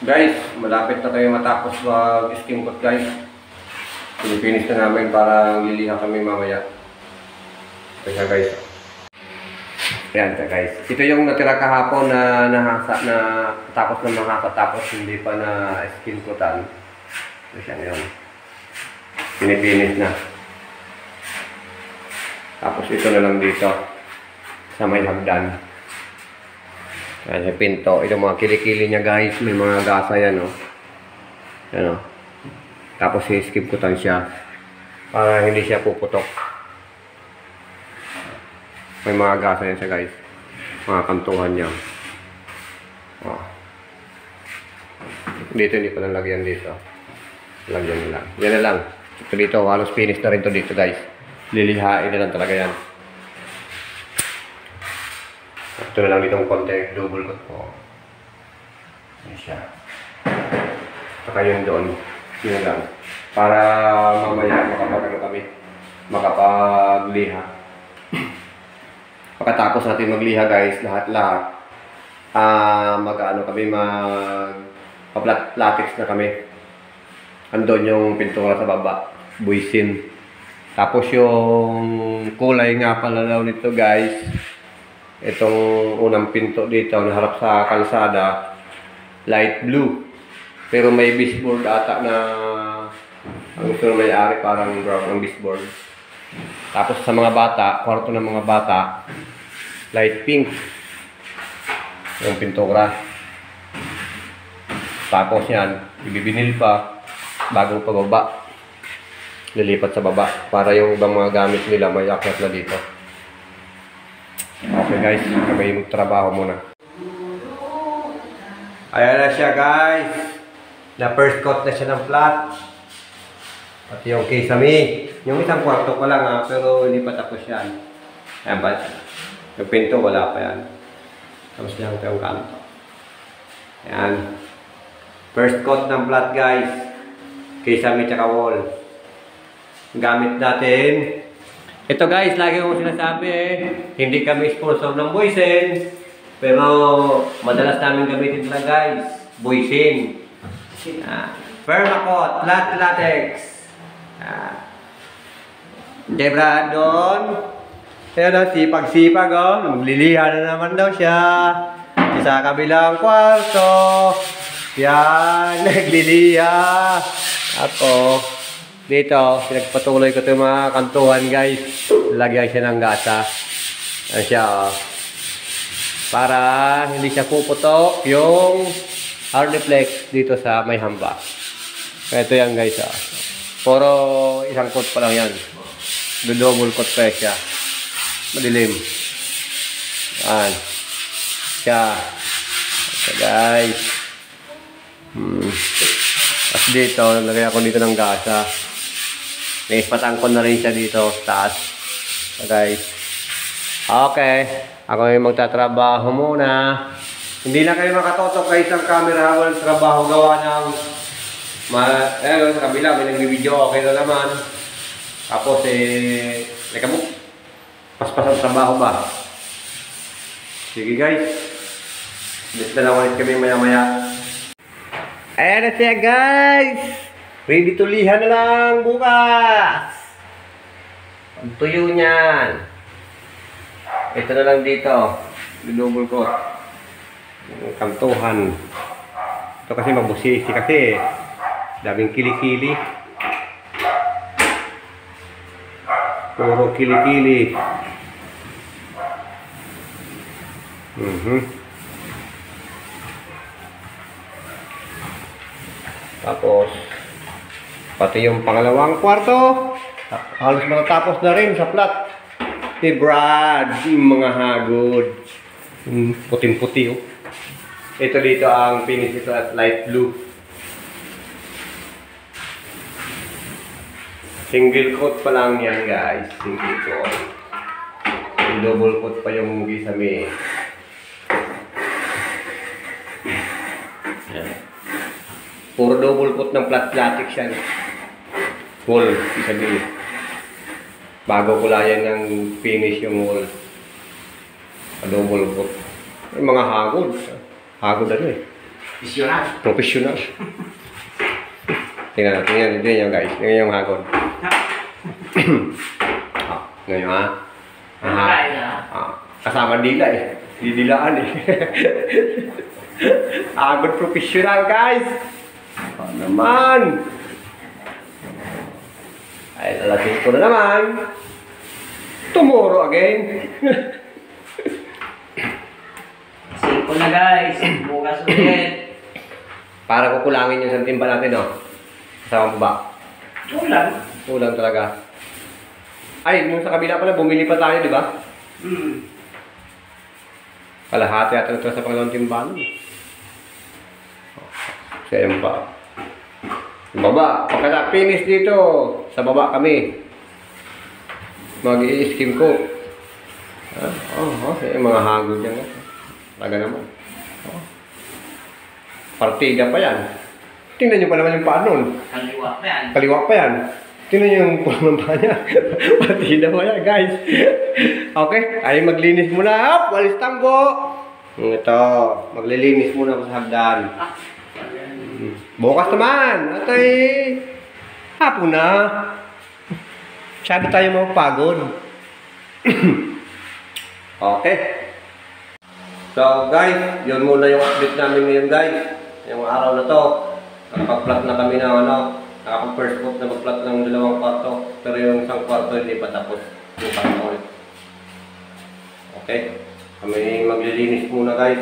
Guys, malapit na tayo matapos mag-skim coat guys. Pinipinis na namin para liliha kami mamaya. Kaya guys. Ayan guys. Ito yung natira kahapon na nahasa na tapos na mahasa tapos hindi pa na skim coatan. Ito siya yun. Pinipinis na. Tapos ito na lang dito sa may hagdan. Ayan, yung pinto. Ito mga kilikili niya guys. May mga gasa yan, oh. Yan, oh. Tapos i-skip coatan siya. Para hindi siya puputok. May mga gasa yan siya guys. Mga kantuhan niya. Oh. Dito hindi pa nalagyan dito. Lagyan nila. Yan na lang. Ito dito. Halos finish na rin to dito guys. Lilihain na lang talaga yan. Ito na lang ditong konti, double coat po. Yan siya. Saka yun doon. Yun lang. Para mamaya makapagliha. Pagkatapos natin magliha guys, lahat-lahat. Mag-ano kami, mag-latex na kami. Andun yung pintura sa baba. Buisin. Tapos yung kulay nga pala daw nito guys. Itong unang pinto dito na harap sa kalsada, light blue. Pero may baseboard ata na ang gusto na may-ari parang brown ang baseboard. Tapos sa mga bata, kwarto ng mga bata, light pink. Yung pintura. Tapos yan, ibibinil pa bagong pababa. Lilipat sa baba para yung ibang mga gamit nila may akyat na dito. Okay guys, kami magtrabaho muna. Ayan na siya guys. Na first coat na siya ng flat. At yung kisame. Yung isang kwarto pa lang pero hindi pa tapos yan. Ayan ba? Yung pinto wala pa yan. Tapos lang ito yung kanto. Ayan. First coat ng flat guys. Kisame tsaka wall. Gamit natin. Ito guys, lagi kong sinasabi hindi kami sponsor ng Boysen. Pero madalas namin gamitin lang guys. Boysen. Permacoat, flat latex. Debra doon. Ayan o, sipag-sipag o. Magliliha na naman daw siya. Sa kabilang kwarto. Yan, nagliliha. Ako. Dito, pinagpatuloy ko ito mga kantuhan guys. Lagyan siya ng gasa. Ayan siya oh. Para hindi siya puputok yung hardiplex dito sa may hamba. Ito yan guys oh. Puro isang coat pa lang yan. Double coat pa siya. Madilim. Ayan. Siya. Ito guys. Tapos dito, nalagay ako dito ng gasa. May patangkon na rin siya dito sa taas. So guys. Okay. Ako yung magtatrabaho muna. Hindi na kayo makatotok guys ang camera habang trabaho gawa ng sa kabila may nagbibideo. Okay na naman. Tapos nakabuk. Paspas ang trabaho ba? Sige guys. Let's na lang ulit kami maya-maya. Ayan na siya guys. Ready to liha na lang bukas. Ang tuyo niyan. Ito na lang dito. Double coat. Kantuhan. Ito kasi mabusisi kasi. Daming kilikili. Puro kilikili. Tapos, pati yung pangalawang kwarto, halos matatapos na rin sa flat. Ni Brad, mga hagod. Puting-puti oh. Ito dito ang finish ito at light blue. Single coat pa lang yan guys. Single coat. Double coat pa yung gisame. Puro double coat ng flat latex yan. Wall, isabi. Bago kulayan ng finish yung wall. Double coat. May mga hagod. Hagod ano eh. Professional. Tingnan natin yan. Tingnan yan guys. Tingnan yung hagod. Ngayon ha. Kasama dila eh. Didilaan eh. Hagod professional guys. Ano naman. Ay, lalasin ko na naman. Tomorrow again. Siko na guys. Bukas ulit. Para kukulangin yung santimba natin, no? Kasama ba? Kulang. Kulang talaga. Ay, nung sa kabila pala, bumili pa tayo, di ba? Kalahati at ito sa pangalawang timbahan. So, ayun pa. Yung baba. Pagka finish dito, sa baba kami. Mag-i-skim ko. Yung mga hagod yan. Talaga naman. Partida pa yan. Tingnan nyo pa naman yung paa nun. Kaliwa pa yan. Kaliwa pa yan. Tingnan nyo yung pulang ng paa niya. Partida pa yan, guys. Okay, ay maglinis muna. Hop, walis tanggo. Ito, maglilinis muna ako sa hagdan. Bukas naman. Atay, hapon na. Masyado tayo mapagod. Okay. So guys, yun muna yung update namin ngayon guys. Yung araw na to, nakapag-plot na kami ng nakapag-first coat na mag-plot ng 2 kwarto. Pero yung isang kwarto hindi pa tapos. Yung ulit. Okay, kami maglilinis muna guys.